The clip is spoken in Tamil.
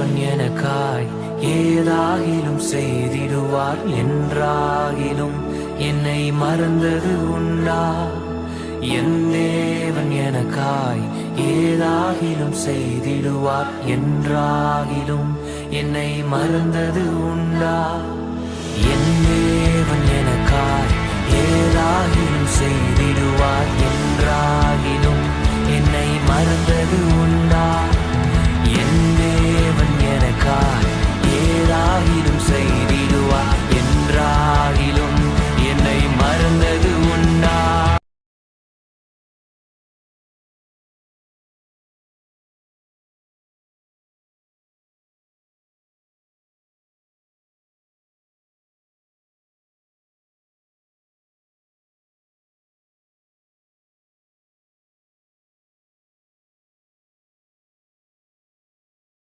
தேவன் எனக்காய் ஏதாகிலும் செய்திடுவார் என்றாகிலும் என்னை மறந்தது உண்டா? என் தேவன் எனக்காய் ஏதாகிலும் செய்திடுவார் என்றாகிலும் என்னை மறந்தது உண்டா? என் தேவன் எனக்காய் ஏதாகிலும் செய்திடுவார் என்றாகிலும் என்னை மறந்தது உண்டா?